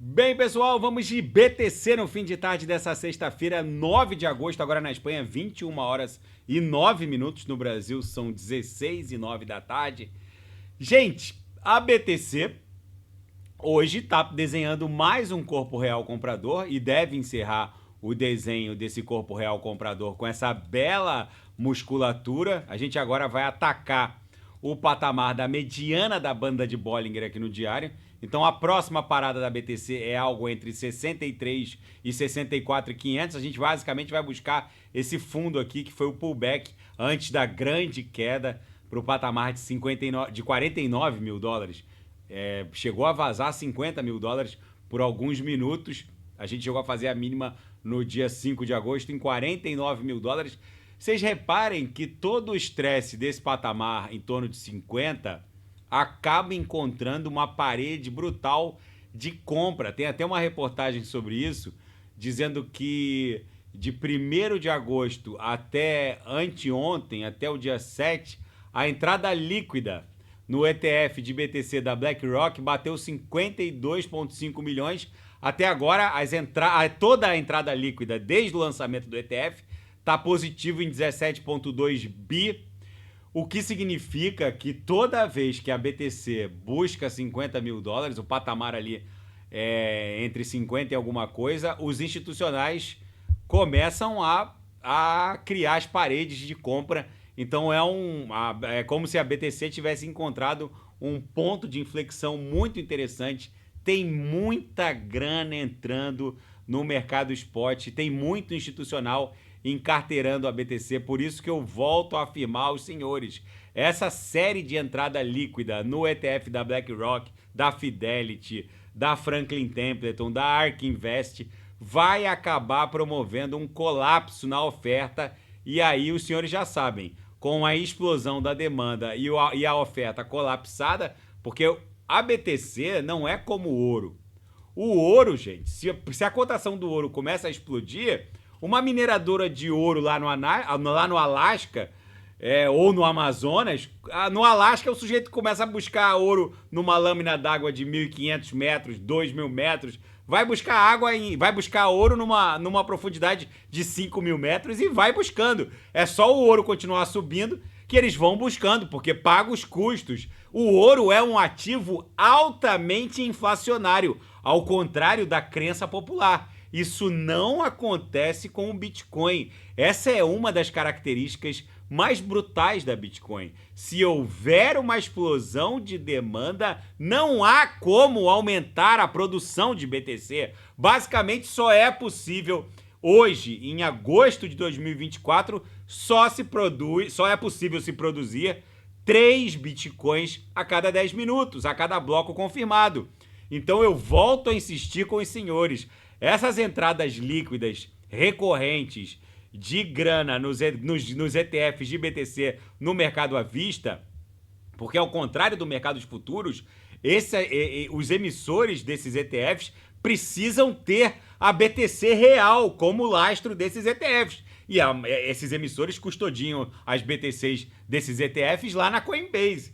Bem, pessoal, vamos de BTC no fim de tarde dessa sexta-feira, 9 de agosto, agora na Espanha, 21 horas e 9 minutos. No Brasil, são 16 e 9 da tarde. Gente, a BTC hoje está desenhando mais um corpo real comprador e deve encerrar o desenho desse corpo real comprador com essa bela musculatura. A gente agora vai atacar o patamar da mediana da banda de Bollinger aqui no diário. Então a próxima parada da BTC é algo entre 63 e 64.500. A gente basicamente vai buscar esse fundo aqui que foi o pullback antes da grande queda para o patamar de 49 mil dólares. Chegou a vazar 50 mil dólares por alguns minutos. A gente chegou a fazer a mínima no dia 5 de agosto em 49 mil dólares. Vocês reparem que todo o estresse desse patamar em torno de 50 acaba encontrando uma parede brutal de compra. Tem até uma reportagem sobre isso, dizendo que de 1º de agosto até anteontem, até o dia 7, a entrada líquida no ETF de BTC da BlackRock bateu 52,5 milhões. Até agora, toda a entrada líquida desde o lançamento do ETF está positivo em 17,2 bi, o que significa que toda vez que a BTC busca 50 mil dólares, o patamar ali é entre 50 e alguma coisa, os institucionais começam a criar as paredes de compra. Então é como se a BTC tivesse encontrado um ponto de inflexão muito interessante. Tem muita grana entrando no mercado spot, tem muito institucional encarteirando a BTC, por isso que eu volto a afirmar aos senhores, essa série de entrada líquida no ETF da BlackRock, da Fidelity, da Franklin Templeton, da ARK Invest, vai acabar promovendo um colapso na oferta, e aí os senhores já sabem, com a explosão da demanda e a oferta colapsada, porque a BTC não é como o ouro. O ouro, gente, se a cotação do ouro começa a explodir, uma mineradora de ouro lá no Alasca, ou no Amazonas, no Alasca o sujeito começa a buscar ouro numa lâmina d'água de 1.500 metros, 2.000 metros, vai buscar ouro numa profundidade de 5.000 metros e vai buscando. É só o ouro continuar subindo que eles vão buscando, porque paga os custos. O ouro é um ativo altamente inflacionário, ao contrário da crença popular. Isso não acontece com o Bitcoin. Essa é uma das características mais brutais da Bitcoin. Se houver uma explosão de demanda, não há como aumentar a produção de BTC. Basicamente, só é possível hoje, em agosto de 2024, só é possível se produzir 3 Bitcoins a cada 10 minutos, a cada bloco confirmado. Então eu volto a insistir com os senhores. Essas entradas líquidas recorrentes de grana nos ETFs de BTC no mercado à vista, porque ao contrário do mercado de futuros, os emissores desses ETFs precisam ter a BTC real como lastro desses ETFs. E esses emissores custodiam as BTCs desses ETFs lá na Coinbase.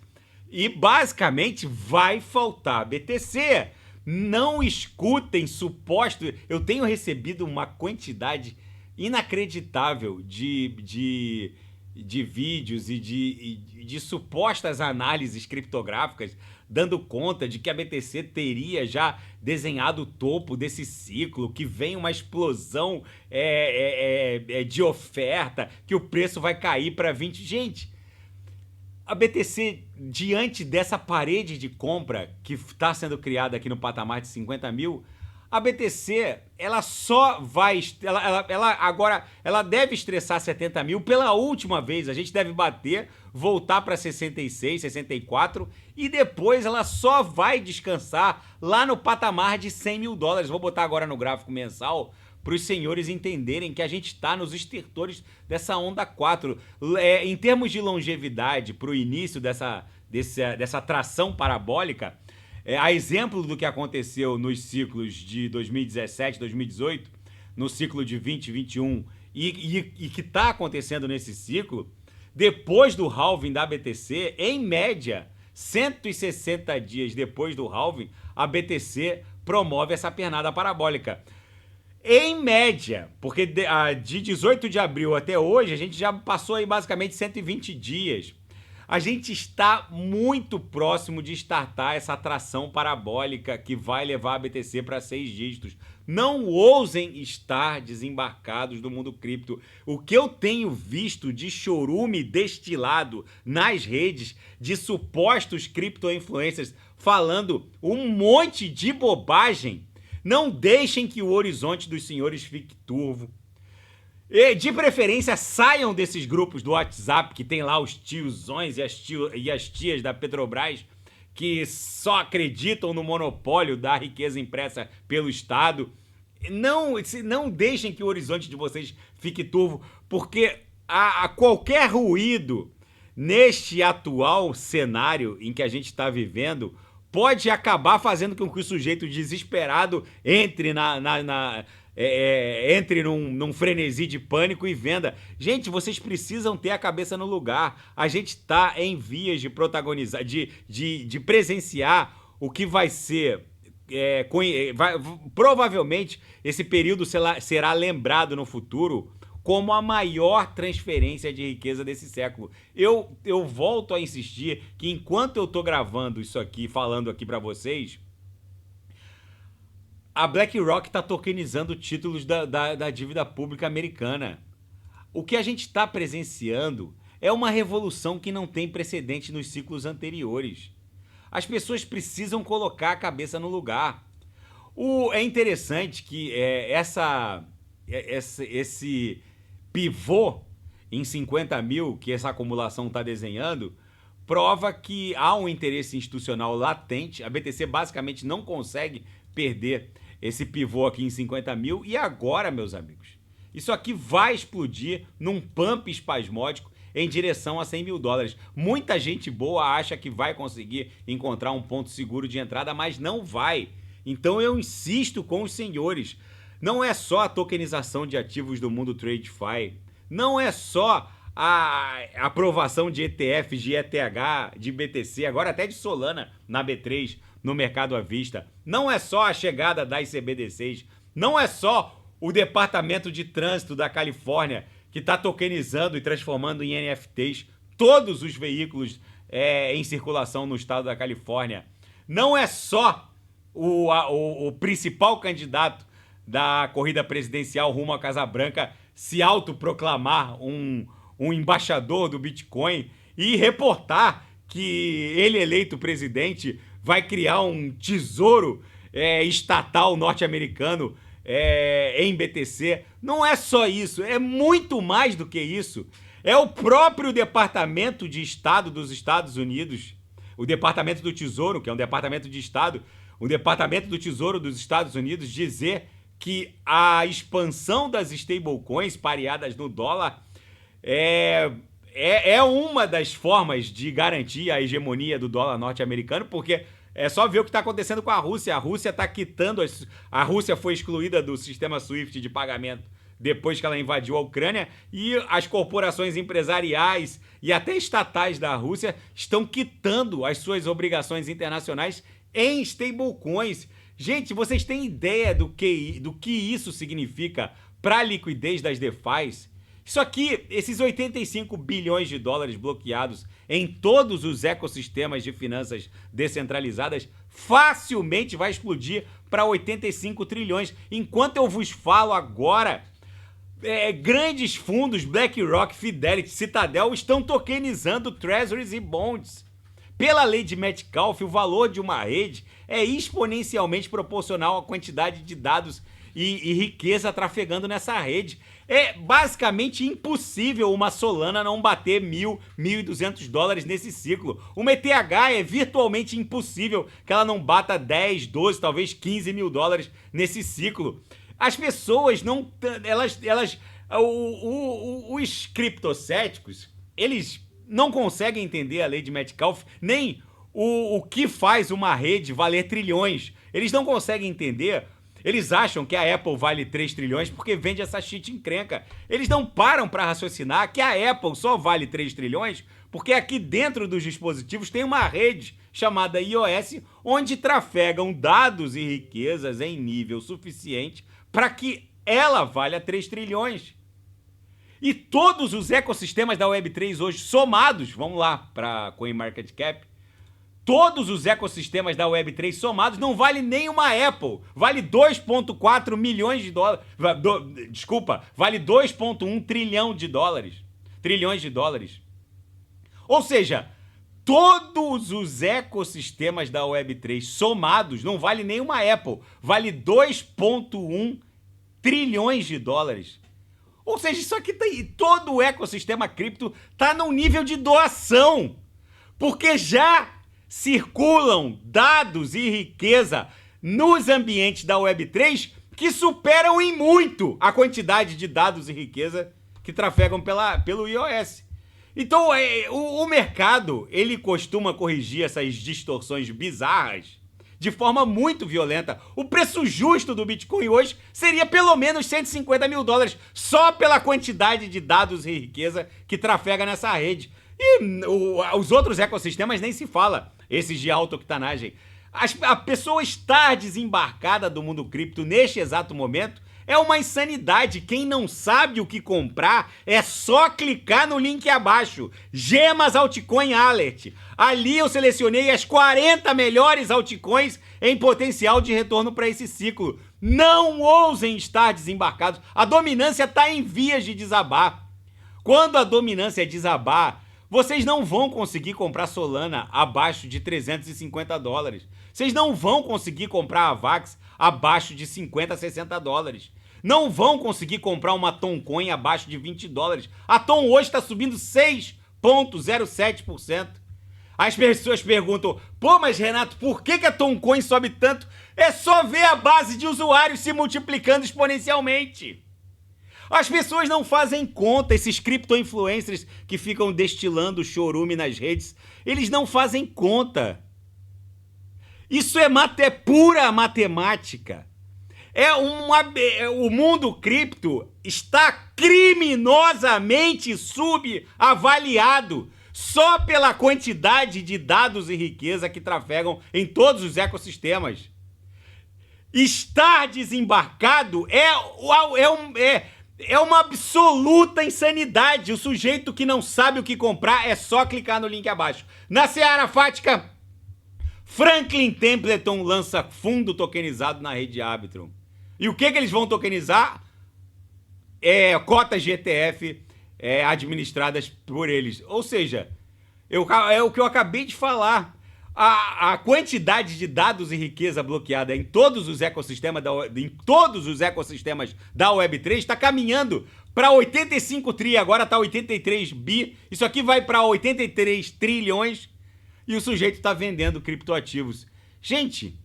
E basicamente vai faltar BTC. Não escutem suposto. Eu tenho recebido uma quantidade inacreditável de vídeos e de supostas análises criptográficas dando conta de que a BTC teria já desenhado o topo desse ciclo, que vem uma explosão de oferta, que o preço vai cair para 20. Gente, a BTC, diante dessa parede de compra que está sendo criada aqui no patamar de 50 mil, a BTC, ela só vai... Ela deve estressar 70 mil pela última vez. A gente deve voltar para 66, 64 e depois ela só vai descansar lá no patamar de 100 mil dólares. Vou botar agora no gráfico mensal para os senhores entenderem que a gente está nos estertores dessa onda 4. Em termos de longevidade, para o início dessa tração parabólica, a exemplo do que aconteceu nos ciclos de 2017, 2018, no ciclo de 2021 e que está acontecendo nesse ciclo, depois do halving da BTC, em média, 160 dias depois do halving, a BTC promove essa pernada parabólica. Em média, porque de 18 de abril até hoje, a gente já passou aí basicamente 120 dias. A gente está muito próximo de startar essa atração parabólica que vai levar a BTC para 6 dígitos. Não ousem estar desembarcados do mundo cripto. O que eu tenho visto de chorume destilado nas redes de supostos cripto-influencers falando um monte de bobagem. Não deixem que o horizonte dos senhores fique turvo. E, de preferência, saiam desses grupos do WhatsApp que tem lá os tiozões e as tias da Petrobras que só acreditam no monopólio da riqueza impressa pelo Estado. Não deixem que o horizonte de vocês fique turvo, porque a qualquer ruído neste atual cenário em que a gente está vivendo pode acabar fazendo com que o sujeito desesperado entre entre num frenesi de pânico e venda. Gente, vocês precisam ter a cabeça no lugar. A gente está em vias de protagonizar, de presenciar o que vai ser. Provavelmente esse período será lembrado no futuro como a maior transferência de riqueza desse século. Eu volto a insistir que enquanto eu tô gravando isso aqui, falando aqui para vocês, a BlackRock está tokenizando títulos da dívida pública americana. O que a gente está presenciando é uma revolução que não tem precedente nos ciclos anteriores. As pessoas precisam colocar a cabeça no lugar. É interessante que esse pivô em 50 mil que essa acumulação está desenhando prova que há um interesse institucional latente. A BTC basicamente não consegue perder esse pivô aqui em 50 mil. E agora, meus amigos, isso aqui vai explodir num pump espasmódico em direção a 100 mil dólares. Muita gente boa acha que vai conseguir encontrar um ponto seguro de entrada, mas não vai. Então eu insisto com os senhores, não é só a tokenização de ativos do mundo TradeFi, não é só a aprovação de ETFs, de ETH, de BTC, agora até de Solana na B3, no mercado à vista. Não é só a chegada das CBDCs, não é só o Departamento de Trânsito da Califórnia que está tokenizando e transformando em NFTs todos os veículos em circulação no estado da Califórnia. Não é só o principal candidato da corrida presidencial rumo à Casa Branca se autoproclamar um embaixador do Bitcoin e reportar que ele, eleito presidente, vai criar um tesouro estatal norte-americano em BTC. Não é só isso, é muito mais do que isso. É o próprio Departamento de Estado dos Estados Unidos, o Departamento do Tesouro, que é um departamento de Estado, o Departamento do Tesouro dos Estados Unidos dizer que a expansão das stablecoins pareadas no dólar é uma das formas de garantir a hegemonia do dólar norte-americano, porque é só ver o que está acontecendo com a Rússia. A Rússia está quitando... A Rússia foi excluída do sistema SWIFT de pagamento depois que ela invadiu a Ucrânia, e as corporações empresariais e até estatais da Rússia estão quitando as suas obrigações internacionais em stablecoins. Gente, vocês têm ideia do que isso significa para a liquidez das DeFis? Isso aqui, esses 85 bilhões de dólares bloqueados em todos os ecossistemas de finanças descentralizadas, facilmente vai explodir para 85 trilhões. Enquanto eu vos falo agora, grandes fundos, BlackRock, Fidelity, Citadel, estão tokenizando Treasuries e Bonds. Pela lei de Metcalfe, o valor de uma rede é exponencialmente proporcional à quantidade de dados e riqueza trafegando nessa rede. É basicamente impossível uma Solana não bater 1.000, 1.200 dólares nesse ciclo. Uma ETH é virtualmente impossível que ela não bata 10, 12, talvez 15 mil dólares nesse ciclo. As pessoas não... Os criptocéticos, eles não conseguem entender a lei de Metcalfe, nem o que faz uma rede valer trilhões. Eles não conseguem entender. Eles acham que a Apple vale 3 trilhões porque vende essa shit encrenca. Eles não param para raciocinar que a Apple só vale 3 trilhões Porque aqui dentro dos dispositivos tem uma rede chamada iOS, onde trafegam dados e riquezas em nível suficiente para que ela valha 3 trilhões. E todos os ecossistemas da Web3 hoje somados, vamos lá para CoinMarketCap, todos os ecossistemas da Web3 somados não vale nem uma Apple. Vale 2,4 milhões de dólares. Desculpa, vale 2,1 trilhão de dólares. Trilhões de dólares. Ou seja, todos os ecossistemas da Web3 somados não vale nem uma Apple. Vale 2,1 trilhões de dólares. Ou seja, isso aqui tem todo o ecossistema cripto está num nível de doação. Porque já circulam dados e riqueza nos ambientes da Web3 que superam em muito a quantidade de dados e riqueza que trafegam pelo iOS. Então, o mercado, ele costuma corrigir essas distorções bizarras de forma muito violenta. O preço justo do Bitcoin hoje seria pelo menos 150 mil dólares só pela quantidade de dados e riqueza que trafega nessa rede. E os outros ecossistemas nem se fala, esses de alta-octanagem. A pessoa estar desembarcada do mundo cripto neste exato momento é uma insanidade. Quem não sabe o que comprar é só clicar no link abaixo. Gemas Altcoin Alert. Ali eu selecionei as 40 melhores altcoins em potencial de retorno para esse ciclo. Não ousem estar desembarcados. A dominância está em vias de desabar. Quando a dominância desabar, vocês não vão conseguir comprar Solana abaixo de 350 dólares. Vocês não vão conseguir comprar a Avax abaixo de 50, 60 dólares. Não vão conseguir comprar uma Toncoin abaixo de 20 dólares. A Tom hoje está subindo 6,07%. As pessoas perguntam, pô, mas Renato, por que a Toncoin sobe tanto? É só ver a base de usuários se multiplicando exponencialmente. As pessoas não fazem conta, esses cripto-influencers que ficam destilando chorume nas redes, eles não fazem conta. Isso é pura matemática. O mundo cripto está criminosamente subavaliado só pela quantidade de dados e riqueza que trafegam em todos os ecossistemas. Estar desembarcado é uma absoluta insanidade. O sujeito que não sabe o que comprar é só clicar no link abaixo. Na Seara Fática, Franklin Templeton lança fundo tokenizado na rede Arbitrum. E o que eles vão tokenizar? Cotas de ETF administradas por eles. Ou seja, é o que eu acabei de falar. A quantidade de dados e riqueza bloqueada em todos os ecossistemas da Web3 está caminhando para 85 tri, agora está 83 bi. Isso aqui vai para 83 trilhões e o sujeito está vendendo criptoativos. Gente,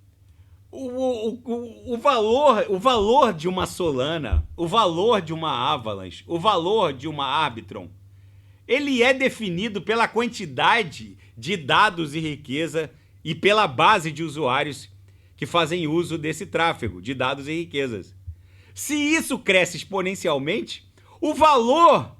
o valor de uma Solana, o valor de uma Avalanche, o valor de uma Arbitrum, ele é definido pela quantidade de dados e riqueza e pela base de usuários que fazem uso desse tráfego de dados e riquezas. Se isso cresce exponencialmente, o valor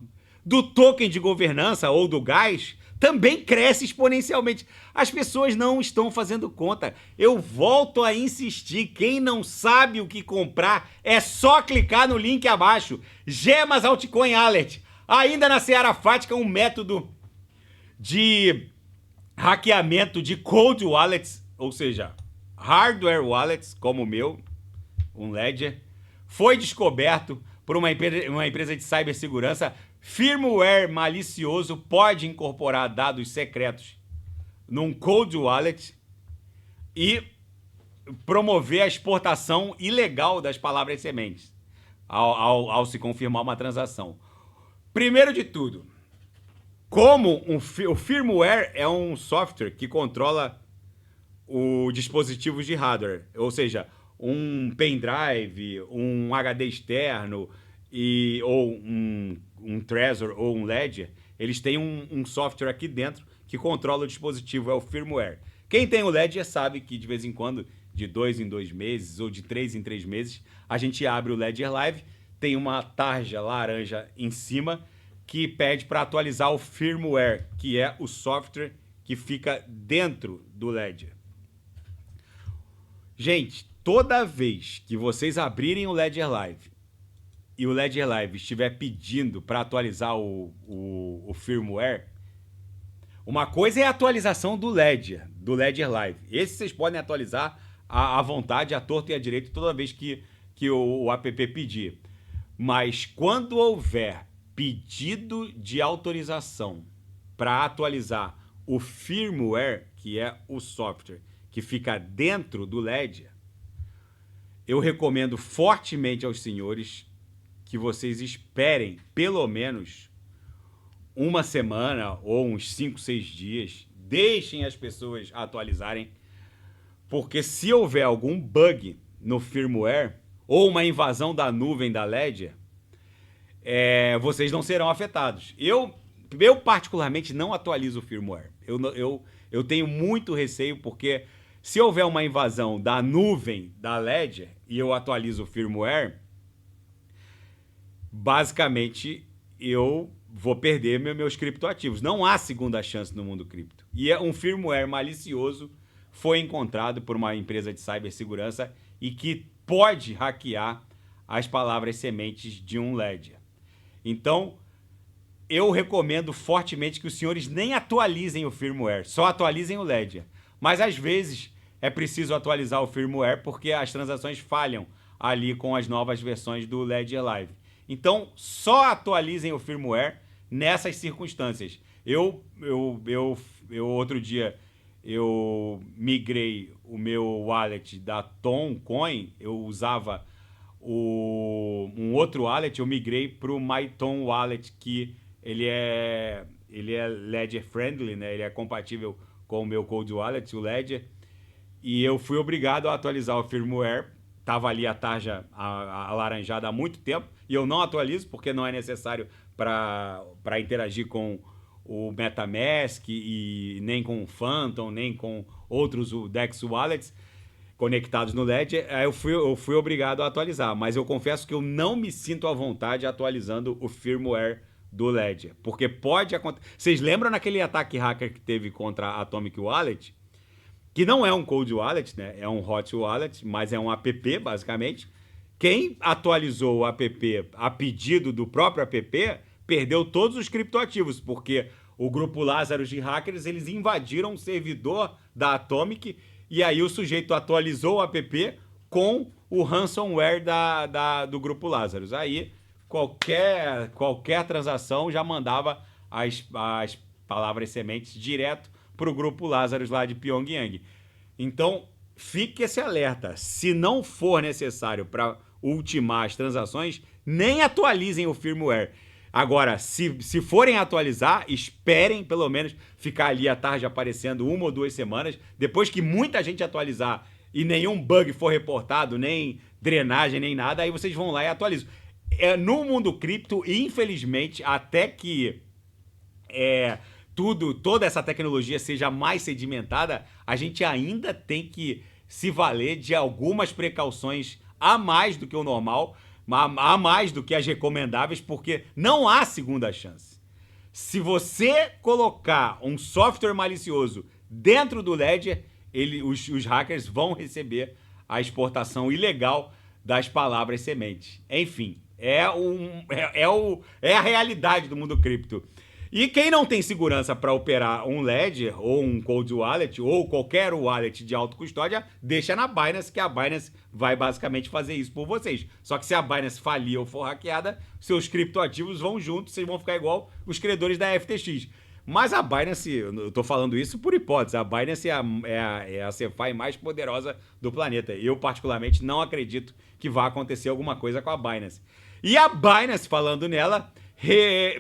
do token de governança ou do gás também cresce exponencialmente. As pessoas não estão fazendo conta. Eu volto a insistir, quem não sabe o que comprar é só clicar no link abaixo. Gemas Altcoin Alert. Ainda na Seara Fática, um método de hackeamento de cold wallets, ou seja, hardware wallets, como o meu, um Ledger, foi descoberto por uma empresa de cibersegurança. Firmware malicioso pode incorporar dados secretos num cold wallet e promover a exportação ilegal das palavras sementes ao se confirmar uma transação. Primeiro de tudo, como o firmware é um software que controla o dispositivo de hardware, ou seja, um pendrive, um HD externo ou um Trezor ou um Ledger, eles têm um software aqui dentro que controla o dispositivo, é o firmware. Quem tem o Ledger sabe que de vez em quando, de 2 em 2 meses ou de 3 em 3 meses, a gente abre o Ledger Live, tem uma tarja laranja em cima que pede para atualizar o firmware, que é o software que fica dentro do Ledger. Gente, toda vez que vocês abrirem o Ledger Live e o Ledger Live estiver pedindo para atualizar o firmware, uma coisa é a atualização do Ledger Live. Esse vocês podem atualizar à vontade, à torta e à direita, toda vez que o app pedir. Mas quando houver pedido de autorização para atualizar o firmware, que é o software que fica dentro do Ledger, eu recomendo fortemente aos senhores que vocês esperem pelo menos uma semana ou uns 5, 6 dias, deixem as pessoas atualizarem, porque se houver algum bug no firmware ou uma invasão da nuvem da Ledger, vocês não serão afetados. Eu particularmente não atualizo o firmware. Eu tenho muito receio, porque se houver uma invasão da nuvem da Ledger e eu atualizo o firmware, basicamente eu vou perder meus criptoativos. Não há segunda chance no mundo cripto. E um firmware malicioso foi encontrado por uma empresa de cibersegurança e que pode hackear as palavras sementes de um Ledger. Então, eu recomendo fortemente que os senhores nem atualizem o firmware, só atualizem o Ledger. Mas às vezes é preciso atualizar o firmware porque as transações falham ali com as novas versões do Ledger Live. Então, só atualizem o firmware nessas circunstâncias. Outro dia, eu migrei o meu wallet da Toncoin, eu usava um outro wallet, eu migrei para o MyTon Wallet, que ele é Ledger friendly, né? Ele é compatível com o meu Cold Wallet, o Ledger, e eu fui obrigado a atualizar o firmware. Estava ali a tarja alaranjada há muito tempo, e eu não atualizo porque não é necessário para interagir com o MetaMask e nem com o Phantom, nem com outros DEX Wallets conectados no Ledger. Aí eu fui obrigado a atualizar, mas eu confesso que eu não me sinto à vontade atualizando o firmware do Ledger, porque pode acontecer. Vocês lembram naquele ataque hacker que teve contra a Atomic Wallet? Que não é um cold wallet, né? É um hot wallet, mas é um app, basicamente. Quem atualizou o app a pedido do próprio app perdeu todos os criptoativos, porque o grupo Lazarus de hackers, eles invadiram o servidor da Atomic e aí o sujeito atualizou o app com o ransomware do grupo Lazarus. Aí qualquer transação já mandava as palavras sementes direto para o grupo Lazarus lá de Pyongyang. Então, fique esse alerta. Se não for necessário para ultimar as transações, nem atualizem o firmware. Agora, se forem atualizar, esperem pelo menos ficar ali a tarde aparecendo 1 ou 2 semanas. Depois que muita gente atualizar e nenhum bug for reportado, nem drenagem, nem nada, aí vocês vão lá e atualizam. No mundo cripto, infelizmente, até que toda essa tecnologia seja mais sedimentada, a gente ainda tem que se valer de algumas precauções a mais do que o normal, a mais do que as recomendáveis, porque não há segunda chance. Se você colocar um software malicioso dentro do Ledger, os hackers vão receber a exportação ilegal das palavras sementes. Enfim, é a realidade do mundo cripto. E quem não tem segurança para operar um Ledger ou um Cold Wallet ou qualquer wallet de autocustódia, deixa na Binance, que a Binance vai basicamente fazer isso por vocês. Só que se a Binance falir ou for hackeada, seus criptoativos vão juntos, vocês vão ficar igual os credores da FTX. Mas a Binance, eu estou falando isso por hipótese, a Binance é a CeFi mais poderosa do planeta. Eu, particularmente, não acredito que vá acontecer alguma coisa com a Binance. E a Binance, falando nela,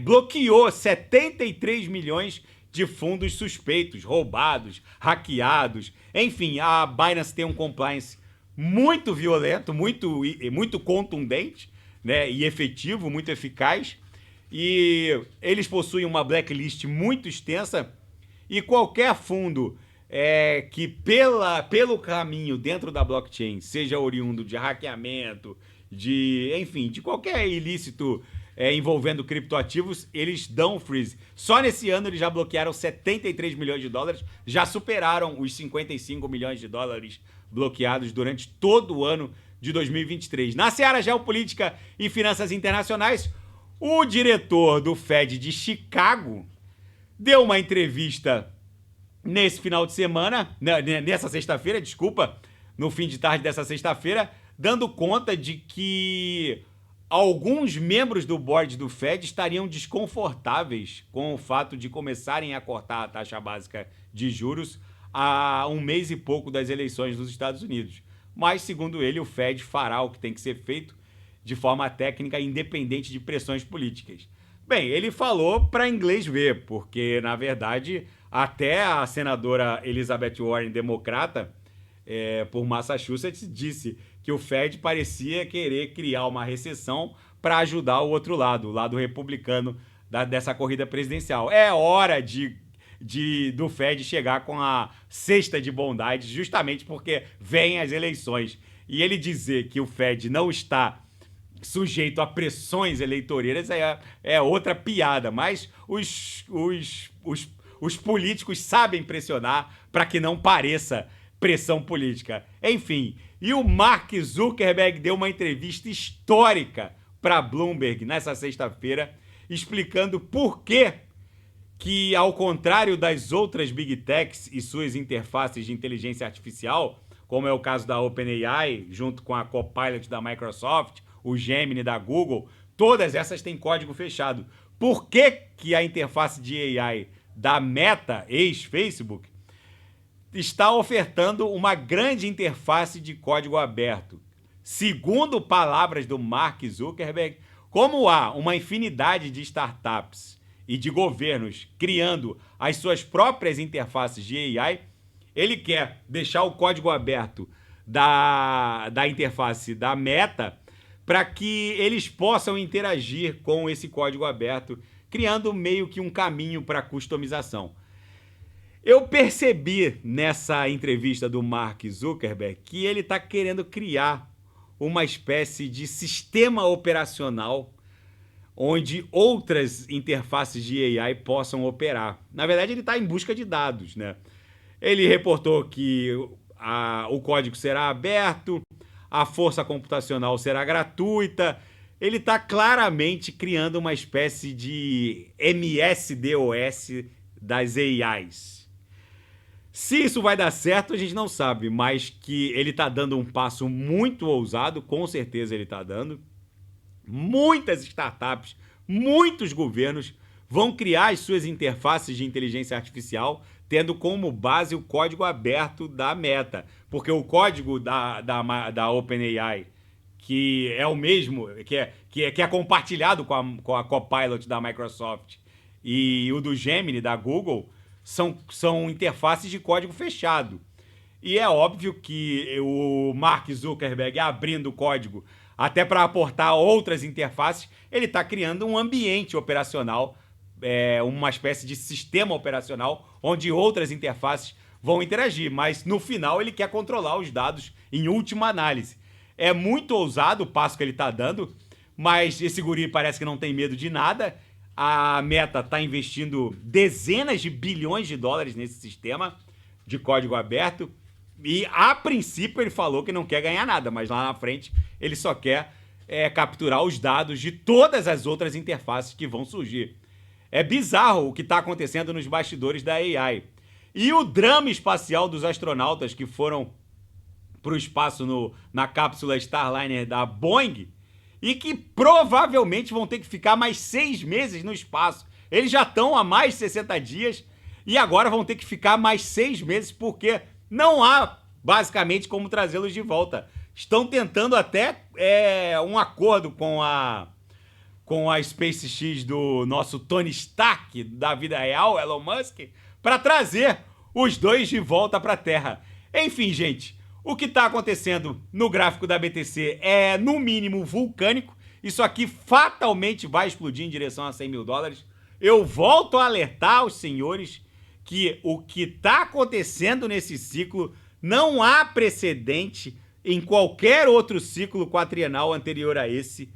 bloqueou 73 milhões de fundos suspeitos, roubados, hackeados. Enfim, a Binance tem um compliance muito violento, muito contundente, né, e efetivo, muito eficaz. E eles possuem uma blacklist muito extensa e qualquer fundo que pelo caminho dentro da blockchain seja oriundo de hackeamento, de qualquer ilícito envolvendo criptoativos, eles dão freeze. Só nesse ano eles já bloquearam 73 milhões de dólares, já superaram os 55 milhões de dólares bloqueados durante todo o ano de 2023. Na seara geopolítica e finanças internacionais, o diretor do Fed de Chicago deu uma entrevista nesse final de semana, nessa sexta-feira, desculpa, no fim de tarde dessa sexta-feira, dando conta de que alguns membros do board do Fed estariam desconfortáveis com o fato de começarem a cortar a taxa básica de juros há um mês e pouco das eleições dos Estados Unidos. Mas, segundo ele, o Fed fará o que tem que ser feito de forma técnica, independente de pressões políticas. Bem, ele falou para inglês ver, porque, na verdade, até a senadora Elizabeth Warren, democrata, por Massachusetts, disse que o Fed parecia querer criar uma recessão para ajudar o outro lado, o lado republicano dessa corrida presidencial. É hora do Fed chegar com a cesta de bondade, justamente porque vêm as eleições. E ele dizer que o Fed não está sujeito a pressões eleitoreiras é outra piada, mas os políticos sabem pressionar para que não pareça pressão política. Enfim, e o Mark Zuckerberg deu uma entrevista histórica para Bloomberg nessa sexta-feira, explicando por que, ao contrário das outras Big Techs e suas interfaces de inteligência artificial, como é o caso da OpenAI, junto com a Copilot da Microsoft, o Gemini da Google, todas essas têm código fechado. Por que a interface de AI da Meta, ex-Facebook, está ofertando uma grande interface de código aberto? Segundo palavras do Mark Zuckerberg, como há uma infinidade de startups e de governos criando as suas próprias interfaces de AI, ele quer deixar o código aberto da interface da Meta para que eles possam interagir com esse código aberto, criando meio que um caminho para customização. Eu percebi nessa entrevista do Mark Zuckerberg que ele está querendo criar uma espécie de sistema operacional onde outras interfaces de AI possam operar. Na verdade, ele está em busca de dados, né? Ele reportou que o código será aberto, a força computacional será gratuita. Ele está claramente criando uma espécie de MS-DOS das AIs. Se isso vai dar certo, a gente não sabe, mas que ele está dando um passo muito ousado, com certeza ele está dando. Muitas startups, muitos governos vão criar as suas interfaces de inteligência artificial, tendo como base o código aberto da Meta. Porque o código da OpenAI, que é o mesmo, que é compartilhado com a Copilot da Microsoft, e o do Gemini da Google, são interfaces de código fechado. E é óbvio que o Mark Zuckerberg, abrindo o código até para aportar outras interfaces, ele está criando um ambiente operacional, uma espécie de sistema operacional onde outras interfaces vão interagir, mas no final ele quer controlar os dados em última análise. É muito ousado o passo que ele está dando, mas esse guri parece que não tem medo de nada. A Meta está investindo dezenas de bilhões de dólares nesse sistema de código aberto e, a princípio, ele falou que não quer ganhar nada, mas lá na frente ele só quer capturar os dados de todas as outras interfaces que vão surgir. É bizarro o que está acontecendo nos bastidores da AI. E o drama espacial dos astronautas que foram para o espaço na cápsula Starliner da Boeing e que provavelmente vão ter que ficar mais 6 meses no espaço. Eles já estão há mais de 60 dias e agora vão ter que ficar mais 6 meses porque não há, basicamente, como trazê-los de volta. Estão tentando até um acordo com a SpaceX do nosso Tony Stark, da vida real, Elon Musk, para trazer os dois de volta para a Terra. Enfim, gente, o que está acontecendo no gráfico da BTC é, no mínimo, vulcânico. Isso aqui fatalmente vai explodir em direção a 100 mil dólares. Eu volto a alertar os senhores que o que está acontecendo nesse ciclo não há precedente em qualquer outro ciclo quatrienal anterior a esse.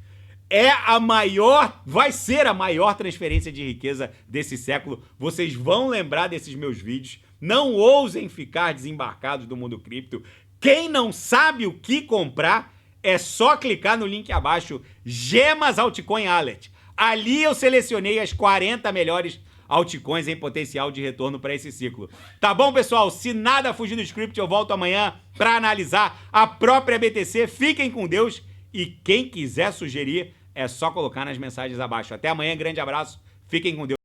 vai ser a maior transferência de riqueza desse século. Vocês vão lembrar desses meus vídeos. Não ousem ficar desembarcados do mundo cripto. Quem não sabe o que comprar, é só clicar no link abaixo, Gemas Altcoin Alert. Ali eu selecionei as 40 melhores altcoins em potencial de retorno para esse ciclo. Tá bom, pessoal? Se nada fugir do script, eu volto amanhã para analisar a própria BTC. Fiquem com Deus e quem quiser sugerir, é só colocar nas mensagens abaixo. Até amanhã, grande abraço. Fiquem com Deus.